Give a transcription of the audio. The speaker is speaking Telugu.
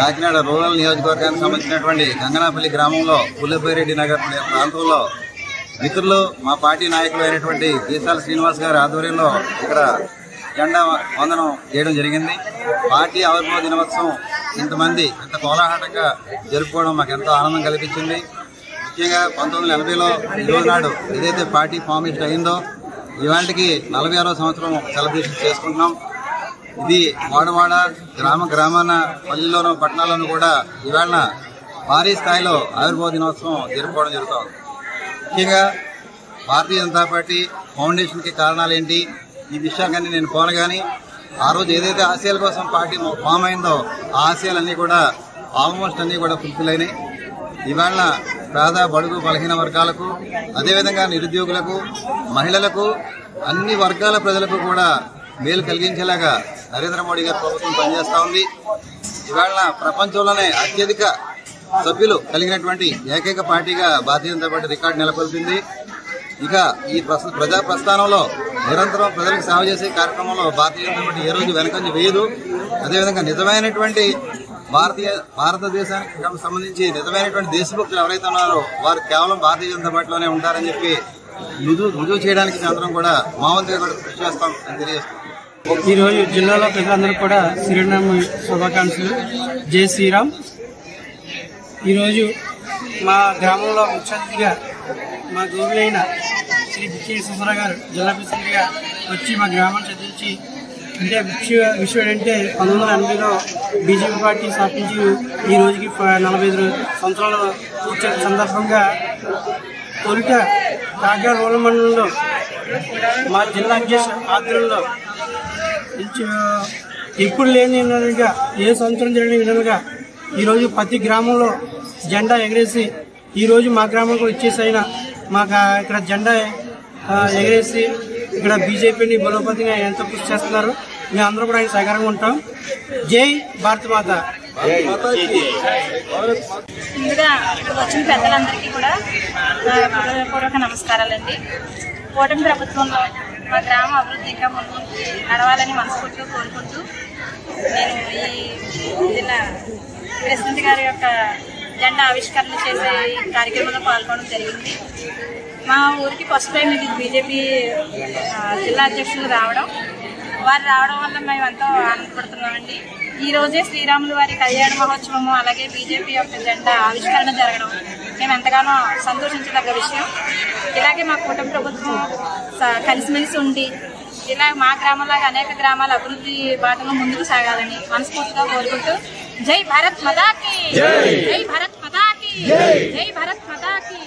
కాకినాడ రూరల్ నియోజకవర్గానికి సంబంధించినటువంటి గంగనాపల్లి గ్రామంలో పుల్లపైరెడ్డి నగర్ ప్రాంతంలో మిత్రులు మా పార్టీ నాయకులు అయినటువంటి గీసాల శ్రీనివాస్ గారి ఆధ్వర్యంలో ఇక్కడ జెండా వందనం చేయడం జరిగింది. పార్టీ ఆవిర్భావ దినోత్సవం ఇంతమంది ఇంత కోలాహలంగా జరుపుకోవడం మాకు ఎంతో ఆనందం కల్పించింది. ముఖ్యంగా 1980లో ఈ రోజు నాడు ఏదైతే పార్టీ ఫార్మేషన్ అయిందో ఇవాళకి 46వ సంవత్సరం సెలబ్రేషన్ చేసుకుంటున్నాం. ఇది వాడవాడ గ్రామాన పల్లెల్లోనూ పట్టణాల్లోనూ కూడా ఇవాళ భారీ స్థాయిలో ఆవిర్భావ దినోత్సవం జరుపుకోవడం జరుగుతుంది. ముఖ్యంగా భారతీయ జనతా పార్టీ ఫౌండేషన్ కి కారణాలు ఏంటి ఈ విషయాన్ని నేను కోనగాని ఆ రోజు ఏదైతే ఆశయాల కోసం పార్టీ ఫామ్ అయిందో ఆ ఆశయాలన్నీ కూడా ఆల్మోస్ట్ అన్ని కూడా ఫుల్ఫిల్ అయినాయి. ఇవాళ పేద బడుగు బలహీన వర్గాలకు అదేవిధంగా నిరుద్యోగులకు మహిళలకు అన్ని వర్గాల ప్రజలకు కూడా మేలు కలిగించేలాగా నరేంద్ర మోడీ గారి ప్రభుత్వం పనిచేస్తా ఉంది. ఇవాళ ప్రపంచంలోనే అత్యధిక సభ్యులు కలిగినటువంటి ఏకైక పార్టీగా భారతీయ జనతా పార్టీ రికార్డు నెలకొల్పింది. ఇక ఈ ప్రజా ప్రస్థానంలో నిరంతరం ప్రజలకు సేవ చేసే కార్యక్రమంలో భారతీయ జనతా పార్టీ ఏ రోజు వెనకంజ వేయదు. అదేవిధంగా నిజమైనటువంటి భారతదేశానికి సంబంధించి నిజమైనటువంటి దేశభక్తులు ఎవరైతే ఉన్నారో వారు కేవలం భారతీయ జనతా పార్టీలోనే ఉంటారని చెప్పి రుజువు చేయడానికి అందరం కూడా మా వంతుగా కూడా కృషి చేస్తాం అని తెలియజేస్తాం. ఈ రోజు జిల్లాలో ప్రజలందరూ కూడా శ్రీరామ శుభాకాంక్షలు. జై శ్రీరామ్. ఈరోజు మా గ్రామంలో ముఖ్య అతిథిగా మా గౌరులైన శ్రీ బికేశ్వర గారు జిల్లా ప్రెసిడెంట్గా వచ్చి మా గ్రామాన్ని చదివించి అంటే విషయం ఏంటంటే 1980లో బీజేపీ పార్టీ స్థాపించి ఈ రోజుకి 45 సంవత్సరాల వచ్చే సందర్భంగా తొలుత కాకినాడ రూరల్ మండలంలో మా జిల్లా అధ్యక్షుల ఆధ్వర్యంలో ఎప్పుడు లేని విధంగా ఏ సంవత్సరం జరిగిన విధంగా ఈరోజు ప్రతి గ్రామంలో జెండా ఎగరేసి ఈరోజు మా గ్రామం కూడా ఇచ్చేసైనా మాకు ఇక్కడ జెండా ఎగరేసి ఇక్కడ బీజేపీని బలోపతిగా ఎంత కృషి చేస్తున్నారు మేము అందరూ కూడా ఆయన సహకారంగా ఉంటాం. జై భారత మాత. ముందుగా ఇక్కడ వచ్చిన పెద్దలందరికీ కూడా పూర్వక నమస్కారాలండి. కూటమి ప్రభుత్వంలో మా గ్రామ అభివృద్ధి ఇంకా ముందు నడవాలని మనస్ఫూర్తిగా కోరుకుంటూ నేను ఈ జిల్లా ప్రెసిడెంట్ గారి యొక్క జెండా ఆవిష్కరణ చేసే కార్యక్రమంలో పాల్గొనడం జరిగింది. మా ఊరికి ఫస్ట్ టైం ఇది బీజేపీ జిల్లా అధ్యక్షులు రావడం వల్ల మేము ఎంతో ఆనందపడుతున్నామండి. ఈ రోజే శ్రీరాములు వారి కళ్యాణ మహోత్సవము అలాగే బీజేపీ యొక్క జెండా ఆవిష్కరణ జరగడం మేము ఎంతగానో సంతోషించదగ్గ విషయం. ఇలాగే మా కూటమి ప్రభుత్వం కలిసిమెలిసి ఉండి ఇలా మా గ్రామంలాగా అనేక గ్రామాల అభివృద్ధి బాటలో ముందుకు సాగాలని మనస్ఫూర్తిగా కోరుకుంటూ జై భారత్ మాతాకి, జై భారత్ మాతాకి, జై భారత్ మాతాకి.